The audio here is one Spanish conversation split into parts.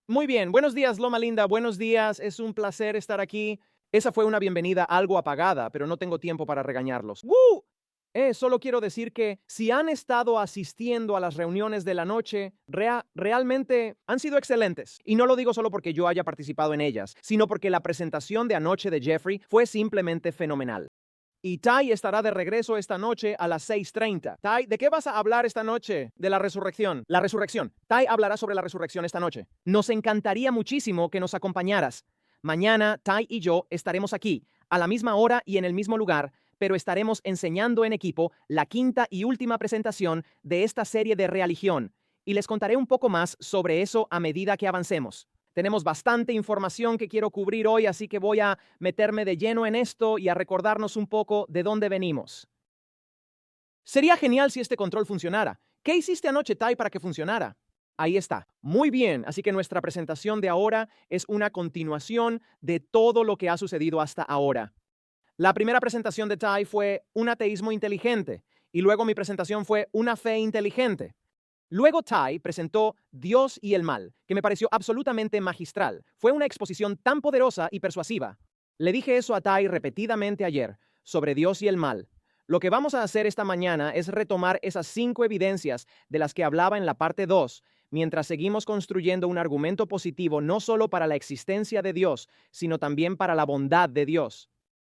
Muy bien, buenos días, Loma Linda, buenos días, es un placer estar aquí. Esa fue una bienvenida algo apagada, pero no tengo tiempo para regañarlos. ¡Woo! Solo quiero decir que si han estado asistiendo a las reuniones de la noche, realmente han sido excelentes. Y no lo digo solo porque yo haya participado en ellas, sino porque la presentación de anoche de Jeffrey fue simplemente fenomenal. Y Ty estará de regreso esta noche a las 6:30. Ty, ¿de qué vas a hablar esta noche? De la resurrección. La resurrección. Ty hablará sobre la resurrección esta noche. Nos encantaría muchísimo que nos acompañaras. Mañana, Ty y yo estaremos aquí, a la misma hora y en el mismo lugar, pero estaremos enseñando en equipo la quinta y última presentación de esta serie de religión. Y les contaré un poco más sobre eso a medida que avancemos. Tenemos bastante información que quiero cubrir hoy, así que voy a meterme de lleno en esto y a recordarnos un poco de dónde venimos. Sería genial si este control funcionara. ¿Qué hiciste anoche, Ty, para que funcionara? Ahí está. Muy bien, así que nuestra presentación de ahora es una continuación de todo lo que ha sucedido hasta ahora. La primera presentación de Ty fue un ateísmo inteligente y luego mi presentación fue una fe inteligente. Luego Ty presentó Dios y el mal, que me pareció absolutamente magistral. Fue una exposición tan poderosa y persuasiva. Le dije eso a Ty repetidamente ayer, sobre Dios y el mal. Lo que vamos a hacer esta mañana es retomar esas 5 evidencias de las que hablaba en la parte 2, mientras seguimos construyendo un argumento positivo no solo para la existencia de Dios, sino también para la bondad de Dios.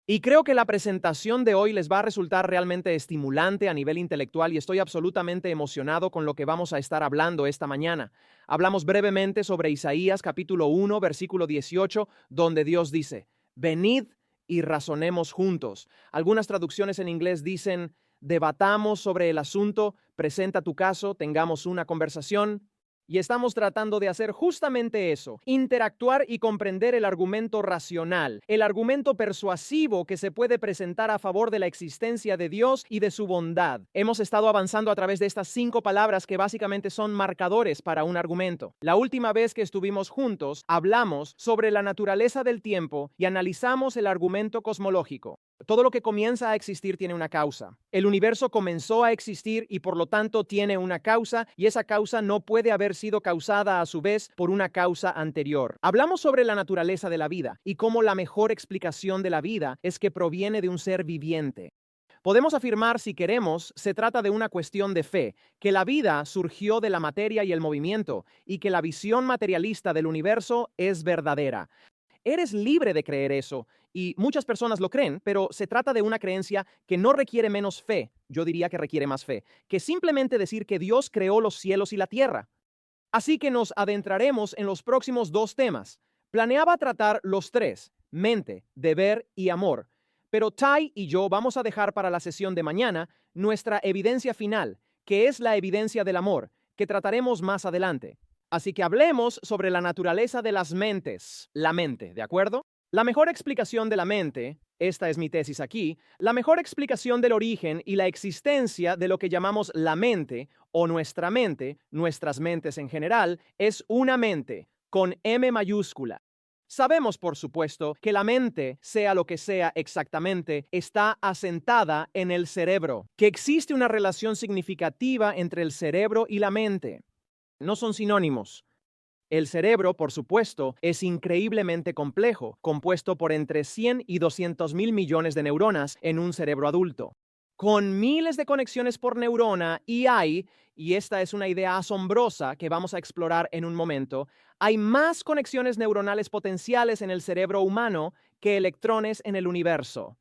Y creo que la presentación de hoy les va a resultar realmente estimulante a nivel intelectual y estoy absolutamente emocionado con lo que vamos a estar hablando esta mañana. Hablamos brevemente sobre Isaías capítulo 1, versículo 18, donde Dios dice, venid y razonemos juntos. Algunas traducciones en inglés dicen, debatamos sobre el asunto, presenta tu caso, tengamos una conversación. Y estamos tratando de hacer justamente eso, interactuar y comprender el argumento racional, el argumento persuasivo que se puede presentar a favor de la existencia de Dios y de su bondad. Hemos estado avanzando a través de estas 5 palabras que básicamente son marcadores para un argumento. La última vez que estuvimos juntos, hablamos sobre la naturaleza del tiempo y analizamos el argumento cosmológico. Todo lo que comienza a existir tiene una causa. El universo comenzó a existir y por lo tanto tiene una causa y esa causa no puede haber sido causada a su vez por una causa anterior. Hablamos sobre la naturaleza de la vida y cómo la mejor explicación de la vida es que proviene de un ser viviente. Podemos afirmar, si queremos, se trata de una cuestión de fe, que la vida surgió de la materia y el movimiento y que la visión materialista del universo es verdadera. Eres libre de creer eso y muchas personas lo creen, pero se trata de una creencia que no requiere menos fe, yo diría que requiere más fe, que simplemente decir que Dios creó los cielos y la tierra. Así que nos adentraremos en los próximos 2 temas. Planeaba tratar los 3, mente, deber y amor, pero Ty y yo vamos a dejar para la sesión de mañana nuestra evidencia final, que es la evidencia del amor, que trataremos más adelante. Así que hablemos sobre la naturaleza de las mentes, la mente, ¿de acuerdo? La mejor explicación de la mente, esta es mi tesis aquí, la mejor explicación del origen y la existencia de lo que llamamos la mente o nuestra mente, nuestras mentes en general, es una mente, con M mayúscula. Sabemos, por supuesto, que la mente, sea lo que sea exactamente, está asentada en el cerebro, que existe una relación significativa entre el cerebro y la mente. No son sinónimos. El cerebro, por supuesto, es increíblemente complejo, compuesto por entre 100 y 200 mil millones de neuronas en un cerebro adulto. Con miles de conexiones por neurona y esta es una idea asombrosa que vamos a explorar en un momento, hay más conexiones neuronales potenciales en el cerebro humano que electrones en el universo.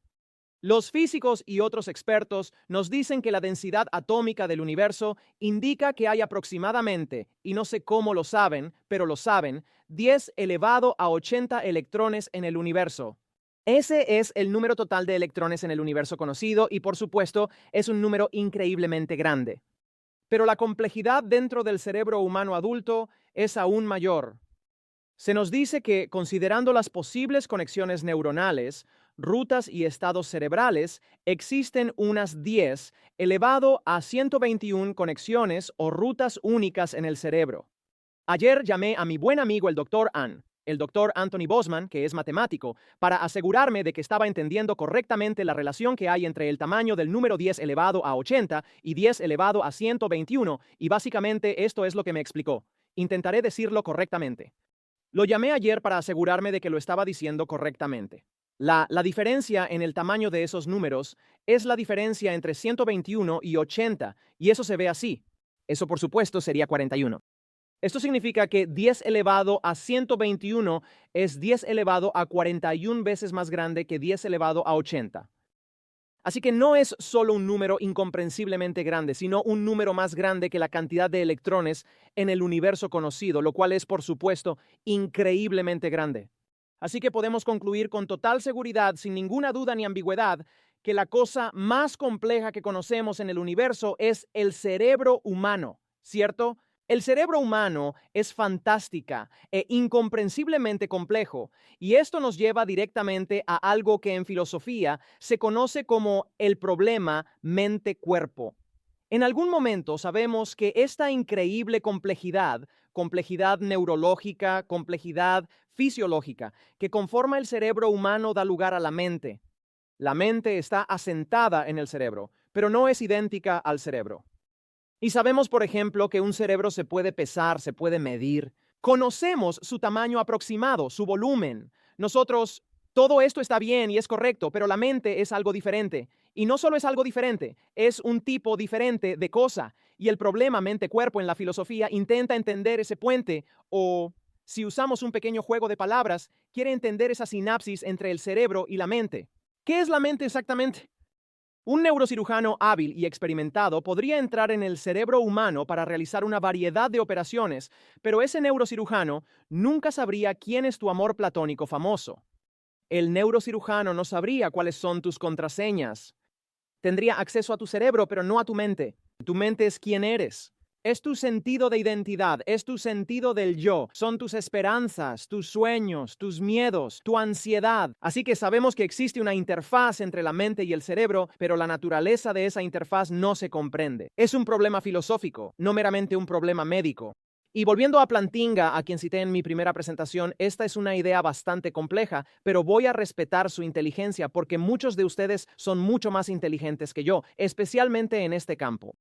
Los físicos y otros expertos nos dicen que la densidad atómica del universo indica que hay aproximadamente, y no sé cómo lo saben, pero lo saben, 10 elevado a 80 electrones en el universo. Ese es el número total de electrones en el universo conocido y, por supuesto, es un número increíblemente grande. Pero la complejidad dentro del cerebro humano adulto es aún mayor. Se nos dice que, considerando las posibles conexiones neuronales, rutas y estados cerebrales, existen unas 10 elevado a 121 conexiones o rutas únicas en el cerebro. Ayer llamé a mi buen amigo el Dr. Anthony Bosman, que es matemático, para asegurarme de que estaba entendiendo correctamente la relación que hay entre el tamaño del número 10 elevado a 80 y 10 elevado a 121, y básicamente esto es lo que me explicó. Intentaré decirlo correctamente. Lo llamé ayer para asegurarme de que lo estaba diciendo correctamente. La diferencia en el tamaño de esos números es la diferencia entre 121 y 80, y eso se ve así. Eso, por supuesto, sería 41. Esto significa que 10 elevado a 121 es 10 elevado a 41 veces más grande que 10 elevado a 80. Así que no es solo un número incomprensiblemente grande, sino un número más grande que la cantidad de electrones en el universo conocido, lo cual es, por supuesto, increíblemente grande. Así que podemos concluir con total seguridad, sin ninguna duda ni ambigüedad, que la cosa más compleja que conocemos en el universo es el cerebro humano, ¿cierto? El cerebro humano es fantástica e incomprensiblemente complejo, y esto nos lleva directamente a algo que en filosofía se conoce como el problema mente-cuerpo. En algún momento sabemos que esta increíble complejidad, complejidad neurológica, complejidad fisiológica, que conforma el cerebro humano da lugar a la mente. La mente está asentada en el cerebro, pero no es idéntica al cerebro. Y sabemos, por ejemplo, que un cerebro se puede pesar, se puede medir. Conocemos su tamaño aproximado, su volumen. Nosotros, todo esto está bien y es correcto, pero la mente es algo diferente. Y no solo es algo diferente, es un tipo diferente de cosa. Y el problema mente-cuerpo en la filosofía intenta entender ese puente, o, si usamos un pequeño juego de palabras, quiere entender esa sinapsis entre el cerebro y la mente. ¿Qué es la mente exactamente? Un neurocirujano hábil y experimentado podría entrar en el cerebro humano para realizar una variedad de operaciones, pero ese neurocirujano nunca sabría quién es tu amor platónico famoso. El neurocirujano no sabría cuáles son tus contraseñas. Tendría acceso a tu cerebro, pero no a tu mente. Tu mente es quién eres. Es tu sentido de identidad, es tu sentido del yo, son tus esperanzas, tus sueños, tus miedos, tu ansiedad. Así que sabemos que existe una interfaz entre la mente y el cerebro, pero la naturaleza de esa interfaz no se comprende. Es un problema filosófico, no meramente un problema médico. Y volviendo a Plantinga, a quien cité en mi primera presentación, esta es una idea bastante compleja, pero voy a respetar su inteligencia porque muchos de ustedes son mucho más inteligentes que yo, especialmente en este campo.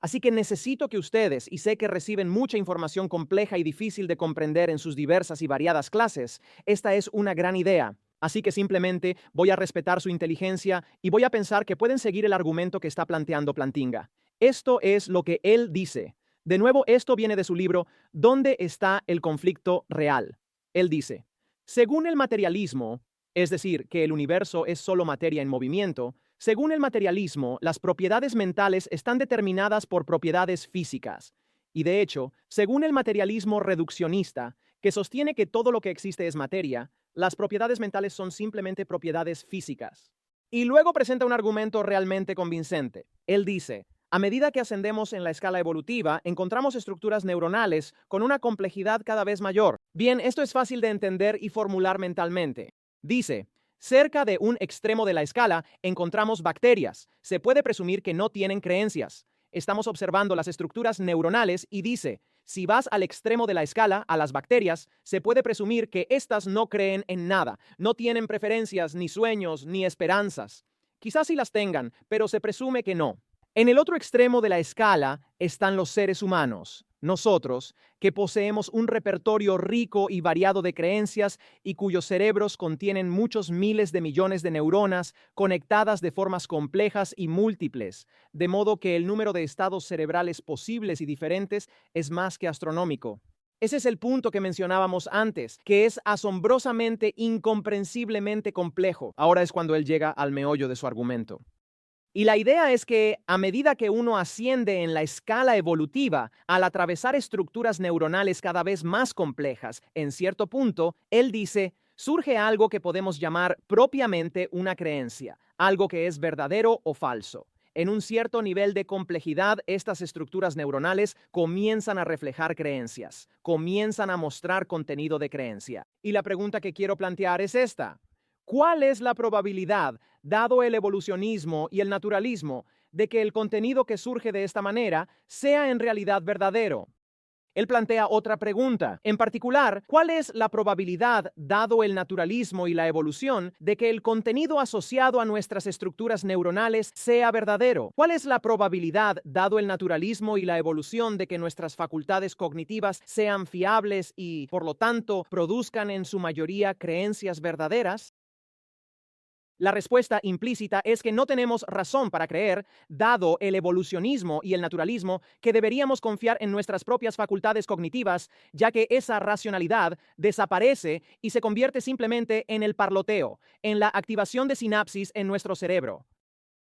Así que necesito que ustedes, y sé que reciben mucha información compleja y difícil de comprender en sus diversas y variadas clases, esta es una gran idea. Así que simplemente voy a respetar su inteligencia y voy a pensar que pueden seguir el argumento que está planteando Plantinga. Esto es lo que él dice. De nuevo, esto viene de su libro ¿Dónde está el conflicto real? Él dice, según el materialismo, es decir, que el universo es solo materia en movimiento, según el materialismo, las propiedades mentales están determinadas por propiedades físicas. Y de hecho, según el materialismo reduccionista, que sostiene que todo lo que existe es materia, las propiedades mentales son simplemente propiedades físicas. Y luego presenta un argumento realmente convincente. Él dice, a medida que ascendemos en la escala evolutiva, encontramos estructuras neuronales con una complejidad cada vez mayor. Bien, esto es fácil de entender y formular mentalmente. Dice, cerca de un extremo de la escala encontramos bacterias. Se puede presumir que no tienen creencias. Estamos observando las estructuras neuronales y dice, si vas al extremo de la escala, a las bacterias, se puede presumir que éstas no creen en nada, no tienen preferencias, ni sueños, ni esperanzas. Quizás sí las tengan, pero se presume que no. En el otro extremo de la escala están los seres humanos, nosotros, que poseemos un repertorio rico y variado de creencias y cuyos cerebros contienen muchos miles de millones de neuronas conectadas de formas complejas y múltiples, de modo que el número de estados cerebrales posibles y diferentes es más que astronómico. Ese es el punto que mencionábamos antes, que es asombrosamente, incomprensiblemente complejo. Ahora es cuando él llega al meollo de su argumento. Y la idea es que a medida que uno asciende en la escala evolutiva, al atravesar estructuras neuronales cada vez más complejas, en cierto punto, él dice, surge algo que podemos llamar propiamente una creencia, algo que es verdadero o falso. En un cierto nivel de complejidad, estas estructuras neuronales comienzan a reflejar creencias, comienzan a mostrar contenido de creencia. Y la pregunta que quiero plantear es esta. ¿Cuál es la probabilidad, dado el evolucionismo y el naturalismo, de que el contenido que surge de esta manera sea en realidad verdadero? Él plantea otra pregunta. En particular, ¿cuál es la probabilidad, dado el naturalismo y la evolución, de que el contenido asociado a nuestras estructuras neuronales sea verdadero? ¿Cuál es la probabilidad, dado el naturalismo y la evolución, de que nuestras facultades cognitivas sean fiables y, por lo tanto, produzcan en su mayoría creencias verdaderas? La respuesta implícita es que no tenemos razón para creer, dado el evolucionismo y el naturalismo, que deberíamos confiar en nuestras propias facultades cognitivas, ya que esa racionalidad desaparece y se convierte simplemente en el parloteo, en la activación de sinapsis en nuestro cerebro.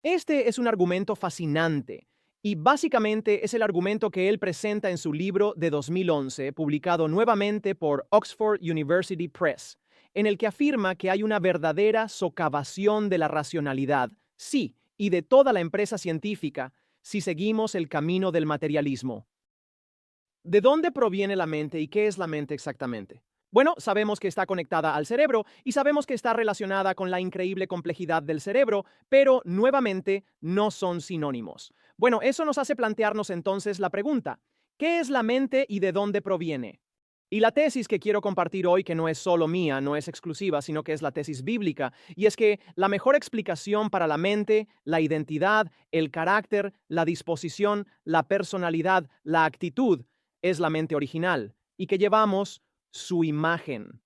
Este es un argumento fascinante, y básicamente es el argumento que él presenta en su libro de 2011, publicado nuevamente por Oxford University Press, en el que afirma que hay una verdadera socavación de la racionalidad, sí, y de toda la empresa científica, si seguimos el camino del materialismo. ¿De dónde proviene la mente y qué es la mente exactamente? Bueno, sabemos que está conectada al cerebro y sabemos que está relacionada con la increíble complejidad del cerebro, pero nuevamente no son sinónimos. Bueno, eso nos hace plantearnos entonces la pregunta: ¿qué es la mente y de dónde proviene? Y la tesis que quiero compartir hoy, que no es solo mía, no es exclusiva, sino que es la tesis bíblica, y es que la mejor explicación para la mente, la identidad, el carácter, la disposición, la personalidad, la actitud, es la mente original, y que llevamos su imagen.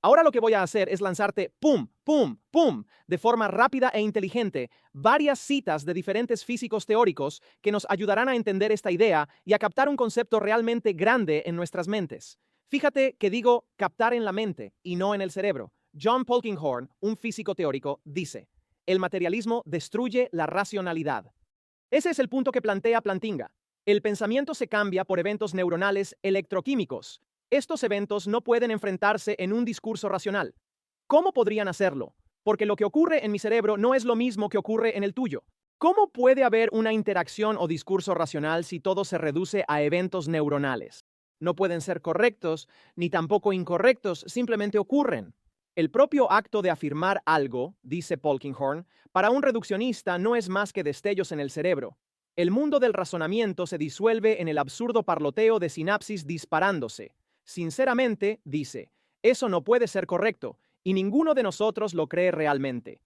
Ahora lo que voy a hacer es lanzarte pum, pum, pum, de forma rápida e inteligente, varias citas de diferentes físicos teóricos que nos ayudarán a entender esta idea y a captar un concepto realmente grande en nuestras mentes. Fíjate que digo captar en la mente y no en el cerebro. John Polkinghorne, un físico teórico, dice: el materialismo destruye la racionalidad. Ese es el punto que plantea Plantinga. El pensamiento se cambia por eventos neuronales electroquímicos. Estos eventos no pueden enfrentarse en un discurso racional. ¿Cómo podrían hacerlo? Porque lo que ocurre en mi cerebro no es lo mismo que ocurre en el tuyo. ¿Cómo puede haber una interacción o discurso racional si todo se reduce a eventos neuronales? No pueden ser correctos ni tampoco incorrectos, simplemente ocurren. El propio acto de afirmar algo, dice Polkinghorne, para un reduccionista no es más que destellos en el cerebro. El mundo del razonamiento se disuelve en el absurdo parloteo de sinapsis disparándose. Sinceramente, dice, eso no puede ser correcto, y ninguno de nosotros lo cree realmente.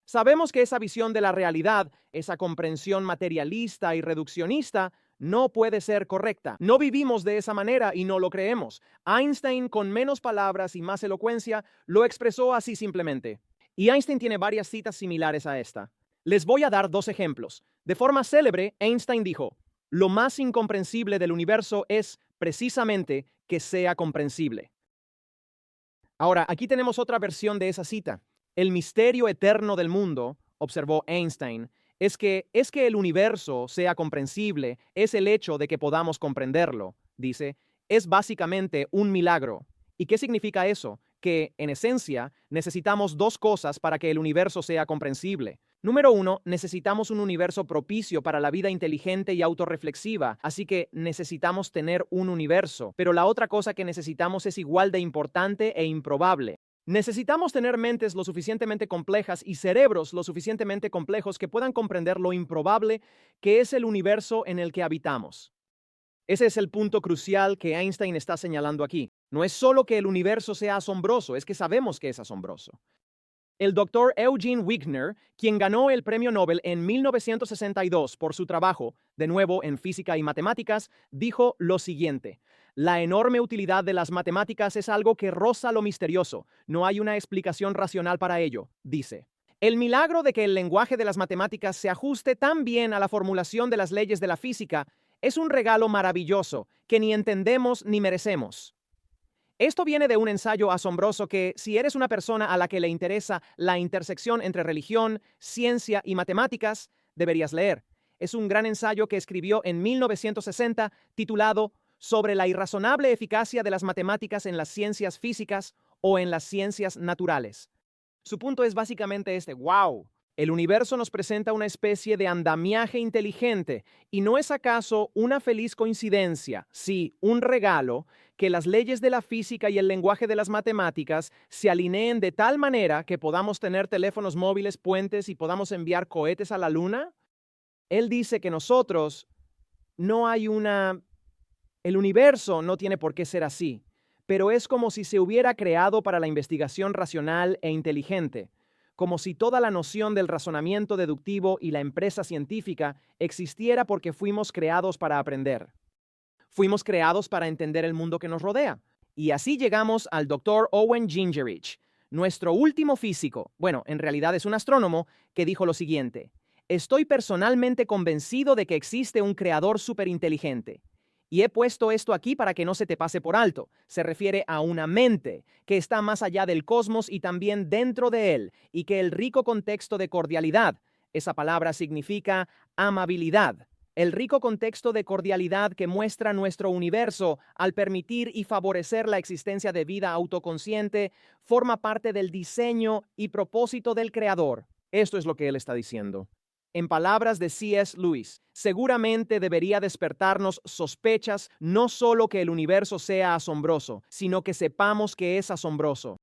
Sabemos que esa visión de la realidad, esa comprensión materialista y reduccionista, no puede ser correcta. No vivimos de esa manera y no lo creemos. Einstein, con menos palabras y más elocuencia, lo expresó así simplemente. Y Einstein tiene varias citas similares a esta. Les voy a dar dos ejemplos. De forma célebre, Einstein dijo: lo más incomprensible del universo es, precisamente, que sea comprensible. Ahora, aquí tenemos otra versión de esa cita. El misterio eterno del mundo, observó Einstein, es que el universo sea comprensible, es el hecho de que podamos comprenderlo, dice, es básicamente un milagro. ¿Y qué significa eso? Que, en esencia, necesitamos dos cosas para que el universo sea comprensible. Número uno, necesitamos un universo propicio para la vida inteligente y autorreflexiva, así que necesitamos tener un universo. Pero la otra cosa que necesitamos es igual de importante e improbable. Necesitamos tener mentes lo suficientemente complejas y cerebros lo suficientemente complejos que puedan comprender lo improbable que es el universo en el que habitamos. Ese es el punto crucial que Einstein está señalando aquí. No es solo que el universo sea asombroso, es que sabemos que es asombroso. El doctor Eugene Wigner, quien ganó el premio Nobel en 1962 por su trabajo, de nuevo en física y matemáticas, dijo lo siguiente: la enorme utilidad de las matemáticas es algo que roza lo misterioso. No hay una explicación racional para ello, dice. El milagro de que el lenguaje de las matemáticas se ajuste tan bien a la formulación de las leyes de la física es un regalo maravilloso que ni entendemos ni merecemos. Esto viene de un ensayo asombroso que, si eres una persona a la que le interesa la intersección entre religión, ciencia y matemáticas, deberías leer. Es un gran ensayo que escribió en 1960 titulado Sobre la irrazonable eficacia de las matemáticas en las ciencias físicas o en las ciencias naturales. Su punto es básicamente este: ¡wow! El universo nos presenta una especie de andamiaje inteligente, ¿y no es acaso una feliz coincidencia, sí, un regalo, que las leyes de la física y el lenguaje de las matemáticas se alineen de tal manera que podamos tener teléfonos móviles, puentes y podamos enviar cohetes a la luna? Él dice que nosotros no hay una El universo no tiene por qué ser así, pero es como si se hubiera creado para la investigación racional e inteligente, como si toda la noción del razonamiento deductivo y la empresa científica existiera porque fuimos creados para aprender. Fuimos creados para entender el mundo que nos rodea. Y así llegamos al Dr. Owen Gingerich, nuestro último físico, bueno, en realidad es un astrónomo, que dijo lo siguiente: estoy personalmente convencido de que existe un creador superinteligente. Y he puesto esto aquí para que no se te pase por alto. Se refiere a una mente que está más allá del cosmos y también dentro de él, y que el rico contexto de cordialidad, esa palabra significa amabilidad, el rico contexto de cordialidad que muestra nuestro universo al permitir y favorecer la existencia de vida autoconsciente, forma parte del diseño y propósito del Creador. Esto es lo que él está diciendo. En palabras de C.S. Lewis, seguramente debería despertarnos sospechas no solo que el universo sea asombroso, sino que sepamos que es asombroso.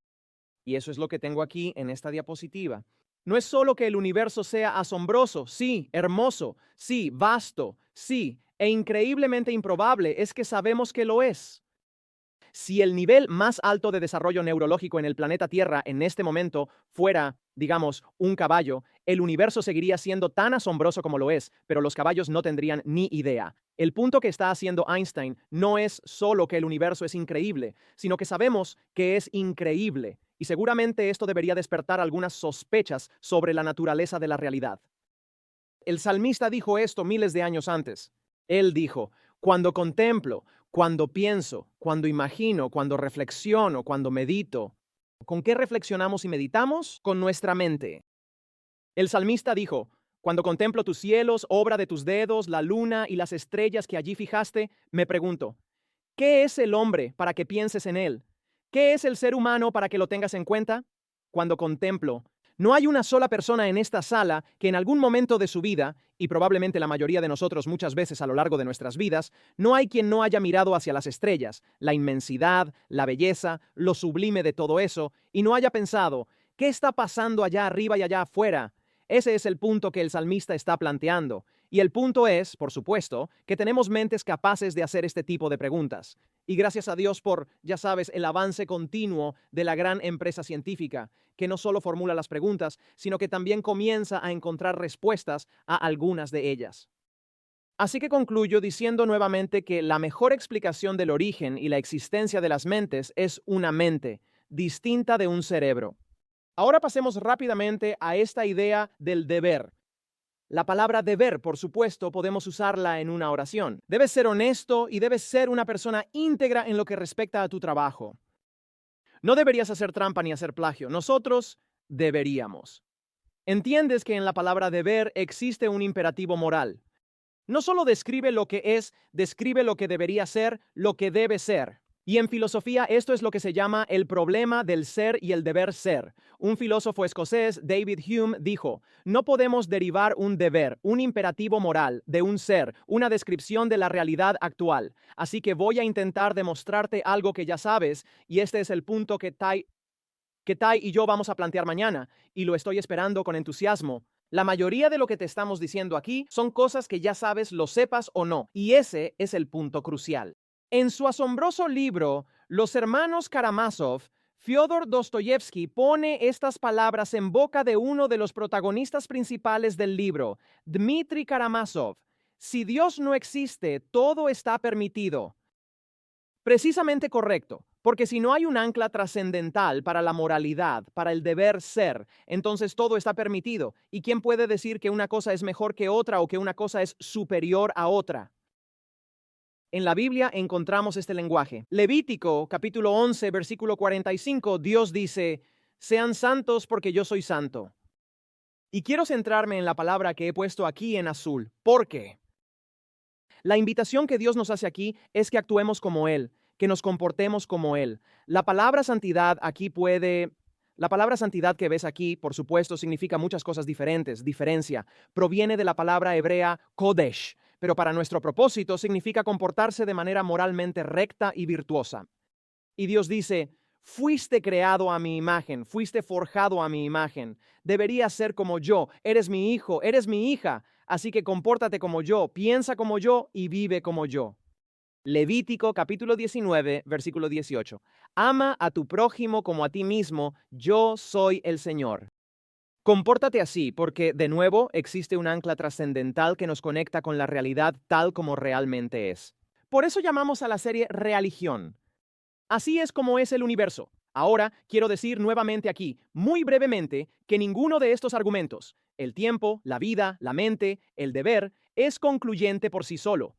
Y eso es lo que tengo aquí en esta diapositiva. No es solo que el universo sea asombroso, sí, hermoso, sí, vasto, sí, e increíblemente improbable, es que sabemos que lo es. Si el nivel más alto de desarrollo neurológico en el planeta Tierra en este momento fuera, digamos, un caballo, el universo seguiría siendo tan asombroso como lo es, pero los caballos no tendrían ni idea. El punto que está haciendo Einstein no es solo que el universo es increíble, sino que sabemos que es increíble, y seguramente esto debería despertar algunas sospechas sobre la naturaleza de la realidad. El salmista dijo esto miles de años antes. Él dijo: cuando contemplo, cuando pienso, cuando imagino, cuando reflexiono, cuando medito. ¿Con qué reflexionamos y meditamos? Con nuestra mente. El salmista dijo: cuando contemplo tus cielos, obra de tus dedos, la luna y las estrellas que allí fijaste, me pregunto, ¿qué es el hombre para que pienses en él? ¿Qué es el ser humano para que lo tengas en cuenta? Cuando contemplo, no hay una sola persona en esta sala que en algún momento de su vida, y probablemente la mayoría de nosotros muchas veces a lo largo de nuestras vidas, no hay quien no haya mirado hacia las estrellas, la inmensidad, la belleza, lo sublime de todo eso, y no haya pensado, ¿qué está pasando allá arriba y allá afuera? Ese es el punto que el salmista está planteando. Y el punto es, por supuesto, que tenemos mentes capaces de hacer este tipo de preguntas. Y gracias a Dios por, ya sabes, el avance continuo de la gran empresa científica, que no solo formula las preguntas, sino que también comienza a encontrar respuestas a algunas de ellas. Así que concluyo diciendo nuevamente que la mejor explicación del origen y la existencia de las mentes es una mente, distinta de un cerebro. Ahora pasemos rápidamente a esta idea del deber. La palabra deber, por supuesto, podemos usarla en una oración. Debes ser honesto y debes ser una persona íntegra en lo que respecta a tu trabajo. No deberías hacer trampa ni hacer plagio. Nosotros deberíamos. Entiendes que en la palabra deber existe un imperativo moral. No solo describe lo que es, describe lo que debería ser, lo que debe ser. Y en filosofía esto es lo que se llama el problema del ser y el deber ser. Un filósofo escocés, David Hume, dijo: no podemos derivar un deber, un imperativo moral, de un ser, una descripción de la realidad actual. Así que voy a intentar demostrarte algo que ya sabes, y este es el punto que Tai y yo vamos a plantear mañana, y lo estoy esperando con entusiasmo. La mayoría de lo que te estamos diciendo aquí son cosas que ya sabes, lo sepas o no, y ese es el punto crucial. En su asombroso libro, Los hermanos Karamazov, Fyodor Dostoyevsky pone estas palabras en boca de uno de los protagonistas principales del libro, Dmitri Karamazov: si Dios no existe, todo está permitido. Precisamente correcto, porque si no hay un ancla trascendental para la moralidad, para el deber ser, entonces todo está permitido. ¿Y quién puede decir que una cosa es mejor que otra o que una cosa es superior a otra? En la Biblia encontramos este lenguaje. Levítico, capítulo 11, versículo 45, Dios dice: sean santos porque yo soy santo. Y quiero centrarme en la palabra que he puesto aquí en azul. ¿Por qué? La invitación que Dios nos hace aquí es que actuemos como Él, que nos comportemos como Él. La palabra santidad que ves aquí, por supuesto, significa muchas cosas diferentes. Diferencia. Proviene de la palabra hebrea kodesh, pero para nuestro propósito significa comportarse de manera moralmente recta y virtuosa. Y Dios dice: fuiste creado a mi imagen, fuiste forjado a mi imagen. Deberías ser como yo. Eres mi hijo, eres mi hija. Así que compórtate como yo, piensa como yo y vive como yo. Levítico capítulo 19, versículo 18. Ama a tu prójimo como a ti mismo, yo soy el Señor. Compórtate así, porque, de nuevo, existe un ancla trascendental que nos conecta con la realidad tal como realmente es. Por eso llamamos a la serie Religión. Así es como es el universo. Ahora, quiero decir nuevamente aquí, muy brevemente, que ninguno de estos argumentos, el tiempo, la vida, la mente, el deber, es concluyente por sí solo.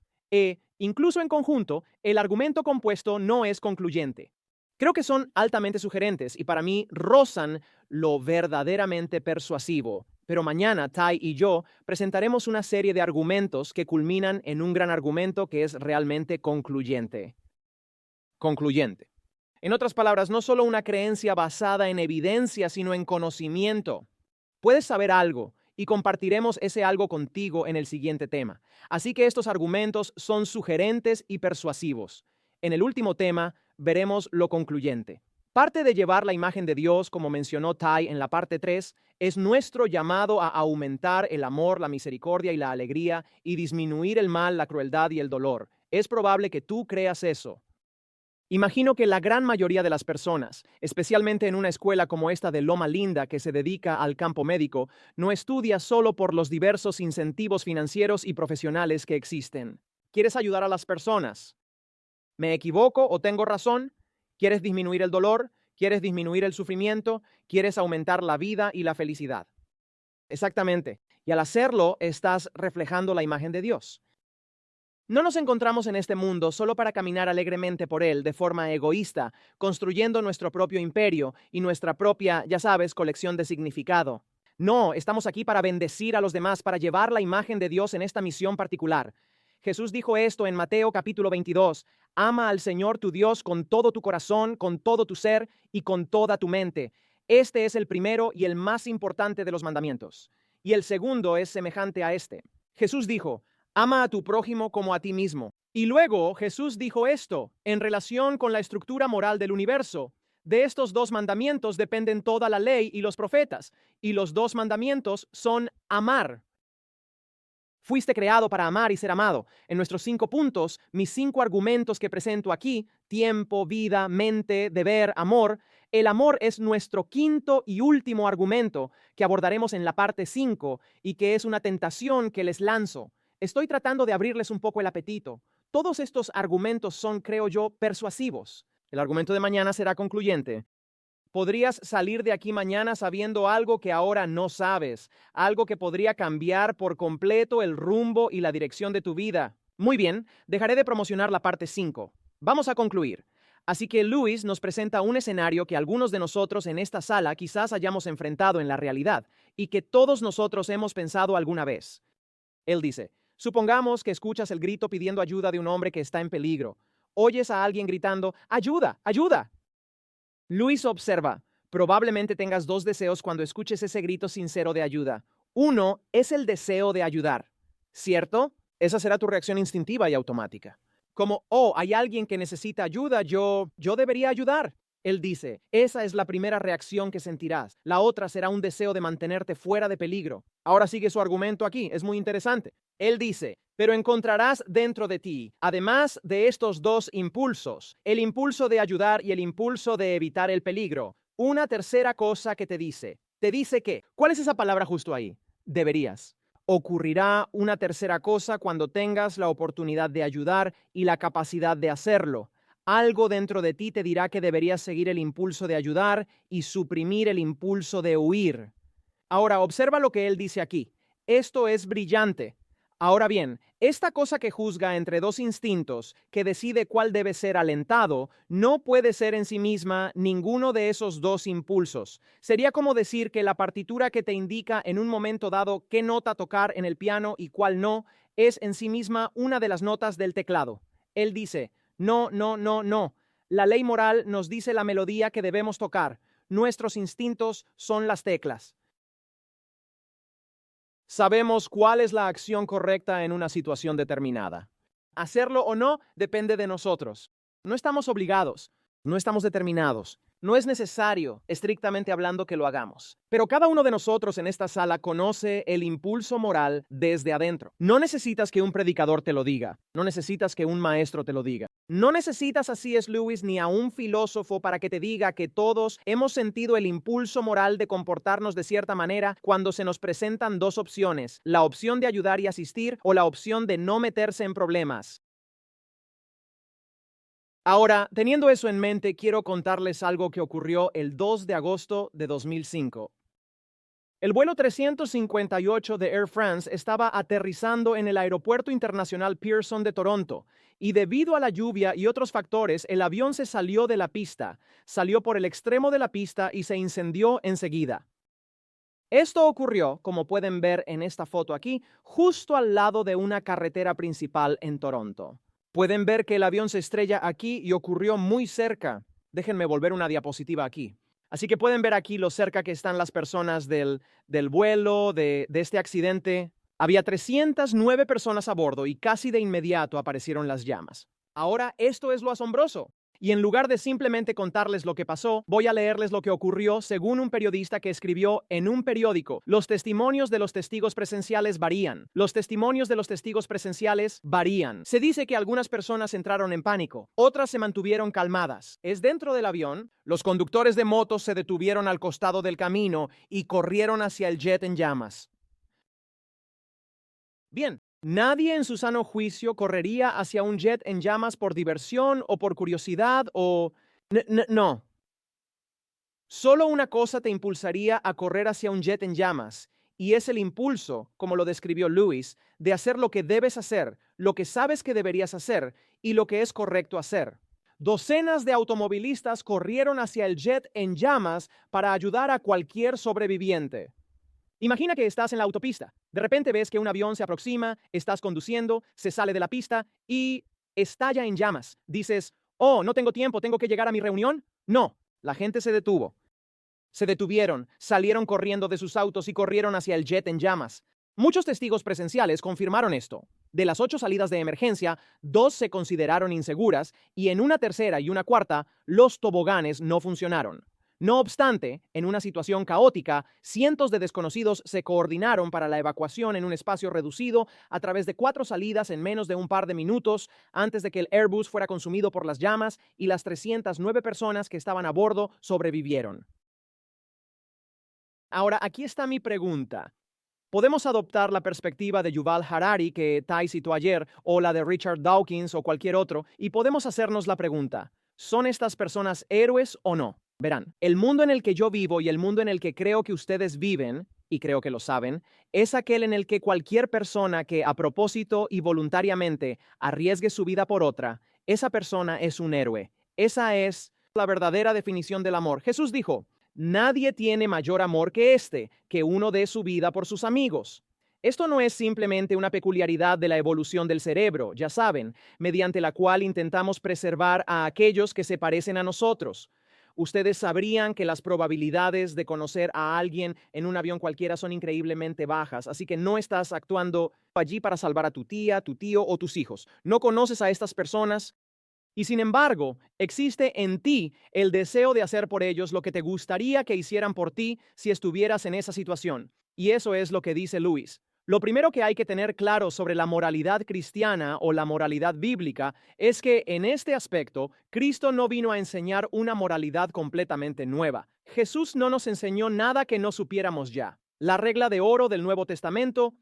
Incluso en conjunto, el argumento compuesto no es concluyente. Creo que son altamente sugerentes y para mí rozan lo verdaderamente persuasivo. Pero mañana Ty y yo presentaremos una serie de argumentos que culminan en un gran argumento que es realmente concluyente. Concluyente. En otras palabras, no solo una creencia basada en evidencia, sino en conocimiento. Puedes saber algo y compartiremos ese algo contigo en el siguiente tema. Así que estos argumentos son sugerentes y persuasivos. En el último tema veremos lo concluyente. Parte de llevar la imagen de Dios, como mencionó Ty en la parte 3, es nuestro llamado a aumentar el amor, la misericordia y la alegría y disminuir el mal, la crueldad y el dolor. Es probable que tú creas eso. Imagino que la gran mayoría de las personas, especialmente en una escuela como esta de Loma Linda que se dedica al campo médico, no estudia solo por los diversos incentivos financieros y profesionales que existen. ¿Quieres ayudar a las personas? ¿Me equivoco o tengo razón? ¿Quieres disminuir el dolor? ¿Quieres disminuir el sufrimiento? ¿Quieres aumentar la vida y la felicidad? Exactamente. Y al hacerlo, estás reflejando la imagen de Dios. No nos encontramos en este mundo solo para caminar alegremente por él de forma egoísta, construyendo nuestro propio imperio y nuestra propia, ya sabes, colección de significado. No, estamos aquí para bendecir a los demás, para llevar la imagen de Dios en esta misión particular. Jesús dijo esto en Mateo capítulo 22, ama al Señor tu Dios con todo tu corazón, con todo tu ser y con toda tu mente. Este es el primero y el más importante de los mandamientos. Y el segundo es semejante a este. Jesús dijo, ama a tu prójimo como a ti mismo. Y luego Jesús dijo esto en relación con la estructura moral del universo. De estos dos mandamientos dependen toda la ley y los profetas. Y los dos mandamientos son amar. Fuiste creado para amar y ser amado. En nuestros 5 puntos, mis 5 argumentos que presento aquí, tiempo, vida, mente, deber, amor, el amor es nuestro quinto y último argumento que abordaremos en la parte 5 y que es una tentación que les lanzo. Estoy tratando de abrirles un poco el apetito. Todos estos argumentos son, creo yo, persuasivos. El argumento de mañana será concluyente. Podrías salir de aquí mañana sabiendo algo que ahora no sabes, algo que podría cambiar por completo el rumbo y la dirección de tu vida. Muy bien, dejaré de promocionar la parte 5. Vamos a concluir. Así que Lewis nos presenta un escenario que algunos de nosotros en esta sala quizás hayamos enfrentado en la realidad y que todos nosotros hemos pensado alguna vez. Él dice, supongamos que escuchas el grito pidiendo ayuda de un hombre que está en peligro. Oyes a alguien gritando, ¡ayuda! ¡Ayuda! Luis observa, probablemente tengas 2 deseos cuando escuches ese grito sincero de ayuda. Uno es el deseo de ayudar, ¿cierto? Esa será tu reacción instintiva y automática. Como, oh, hay alguien que necesita ayuda, yo debería ayudar. Él dice, esa es la primera reacción que sentirás. La otra será un deseo de mantenerte fuera de peligro. Ahora sigue su argumento aquí, es muy interesante. Él dice, pero encontrarás dentro de ti, además de estos 2 impulsos, el impulso de ayudar y el impulso de evitar el peligro, una tercera cosa que te dice que, ¿cuál es esa palabra justo ahí? Deberías. Ocurrirá una tercera cosa cuando tengas la oportunidad de ayudar y la capacidad de hacerlo. Algo dentro de ti te dirá que deberías seguir el impulso de ayudar y suprimir el impulso de huir. Ahora, observa lo que él dice aquí. Esto es brillante. Ahora bien, esta cosa que juzga entre 2 instintos, que decide cuál debe ser alentado, no puede ser en sí misma ninguno de esos 2 impulsos. Sería como decir que la partitura que te indica en un momento dado qué nota tocar en el piano y cuál no, es en sí misma una de las notas del teclado. Él dice, no, no, no, no. La ley moral nos dice la melodía que debemos tocar. Nuestros instintos son las teclas. Sabemos cuál es la acción correcta en una situación determinada. Hacerlo o no depende de nosotros. No estamos obligados, no estamos determinados. No es necesario, estrictamente hablando, que lo hagamos. Pero cada uno de nosotros en esta sala conoce el impulso moral desde adentro. No necesitas que un predicador te lo diga. No necesitas que un maestro te lo diga. No necesitas a C.S. Lewis ni a un filósofo para que te diga que todos hemos sentido el impulso moral de comportarnos de cierta manera cuando se nos presentan dos opciones: la opción de ayudar y asistir o la opción de no meterse en problemas. Ahora, teniendo eso en mente, quiero contarles algo que ocurrió el 2 de agosto de 2005. El vuelo 358 de Air France estaba aterrizando en el Aeropuerto Internacional Pearson de Toronto, y debido a la lluvia y otros factores, el avión se salió de la pista, salió por el extremo de la pista y se incendió enseguida. Esto ocurrió, como pueden ver en esta foto aquí, justo al lado de una carretera principal en Toronto. Pueden ver que el avión se estrella aquí y ocurrió muy cerca. Déjenme volver una diapositiva aquí. Así que pueden ver aquí lo cerca que están las personas del vuelo, de este accidente. Había 309 personas a bordo y casi de inmediato aparecieron las llamas. Ahora, esto es lo asombroso. Y en lugar de simplemente contarles lo que pasó, voy a leerles lo que ocurrió según un periodista que escribió en un periódico. Los testimonios de los testigos presenciales varían. Los testimonios de los testigos presenciales varían. Se dice que algunas personas entraron en pánico, otras se mantuvieron calmadas. Es dentro del avión. Los conductores de motos se detuvieron al costado del camino y corrieron hacia el jet en llamas. Bien. Nadie en su sano juicio correría hacia un jet en llamas por diversión o por curiosidad o... No. Solo una cosa te impulsaría a correr hacia un jet en llamas, y es el impulso, como lo describió Lewis, de hacer lo que debes hacer, lo que sabes que deberías hacer y lo que es correcto hacer. Docenas de automovilistas corrieron hacia el jet en llamas para ayudar a cualquier sobreviviente. Imagina que estás en la autopista. De repente ves que un avión se aproxima, estás conduciendo, se sale de la pista y estalla en llamas. Dices, oh, no tengo tiempo, tengo que llegar a mi reunión. No, la gente se detuvo. Se detuvieron, salieron corriendo de sus autos y corrieron hacia el jet en llamas. Muchos testigos presenciales confirmaron esto. De las 8 salidas de emergencia, 2 se consideraron inseguras y en una tercera y una cuarta, los toboganes no funcionaron. No obstante, en una situación caótica, cientos de desconocidos se coordinaron para la evacuación en un espacio reducido a través de 4 salidas en menos de un par de minutos antes de que el Airbus fuera consumido por las llamas, y las 309 personas que estaban a bordo sobrevivieron. Ahora, aquí está mi pregunta. Podemos adoptar la perspectiva de Yuval Harari que Tai citó ayer, o la de Richard Dawkins o cualquier otro, y podemos hacernos la pregunta: ¿son estas personas héroes o no? Verán, el mundo en el que yo vivo y el mundo en el que creo que ustedes viven, y creo que lo saben, es aquel en el que cualquier persona que a propósito y voluntariamente arriesgue su vida por otra, esa persona es un héroe. Esa es la verdadera definición del amor. Jesús dijo: nadie tiene mayor amor que este, que uno dé su vida por sus amigos. Esto no es simplemente una peculiaridad de la evolución del cerebro, ya saben, mediante la cual intentamos preservar a aquellos que se parecen a nosotros. Ustedes sabrían que las probabilidades de conocer a alguien en un avión cualquiera son increíblemente bajas, así que no estás actuando allí para salvar a tu tía, tu tío o tus hijos. No conoces a estas personas. Y sin embargo, existe en ti el deseo de hacer por ellos lo que te gustaría que hicieran por ti si estuvieras en esa situación. Y eso es lo que dice Lewis. Lo primero que hay que tener claro sobre la moralidad cristiana o la moralidad bíblica es que en este aspecto, Cristo no vino a enseñar una moralidad completamente nueva. Jesús no nos enseñó nada que no supiéramos ya. La regla de oro del Nuevo Testamento: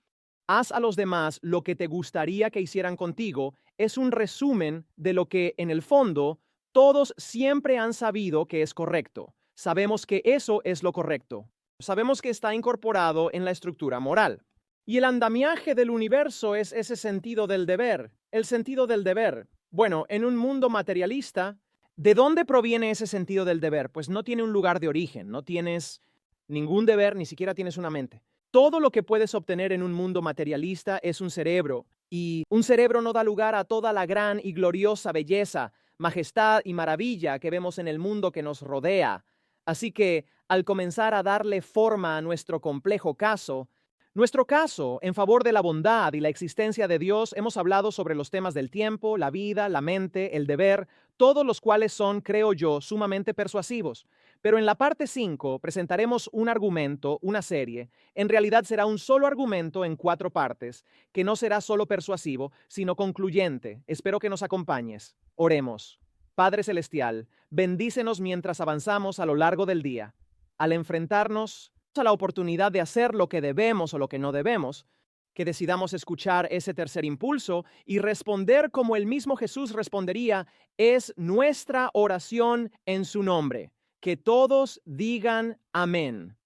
haz a los demás lo que te gustaría que hicieran contigo, es un resumen de lo que, en el fondo, todos siempre han sabido que es correcto. Sabemos que eso es lo correcto. Sabemos que está incorporado en la estructura moral. Y el andamiaje del universo es ese sentido del deber. El sentido del deber. Bueno, en un mundo materialista, ¿de dónde proviene ese sentido del deber? Pues no tiene un lugar de origen, no tienes ningún deber, ni siquiera tienes una mente. Todo lo que puedes obtener en un mundo materialista es un cerebro, y un cerebro no da lugar a toda la gran y gloriosa belleza, majestad y maravilla que vemos en el mundo que nos rodea. Así que, al comenzar a darle forma a nuestro complejo caso, Nuestro caso, en favor de la bondad y la existencia de Dios, hemos hablado sobre los temas del tiempo, la vida, la mente, el deber, todos los cuales son, creo yo, sumamente persuasivos. Pero en la parte 5 presentaremos un argumento, una serie. En realidad será un solo argumento en 4 partes, que no será solo persuasivo, sino concluyente. Espero que nos acompañes. Oremos. Padre Celestial, bendícenos mientras avanzamos a lo largo del día. Al enfrentarnos a la oportunidad de hacer lo que debemos o lo que no debemos, que decidamos escuchar ese tercer impulso y responder como el mismo Jesús respondería, es nuestra oración en su nombre. Que todos digan amén.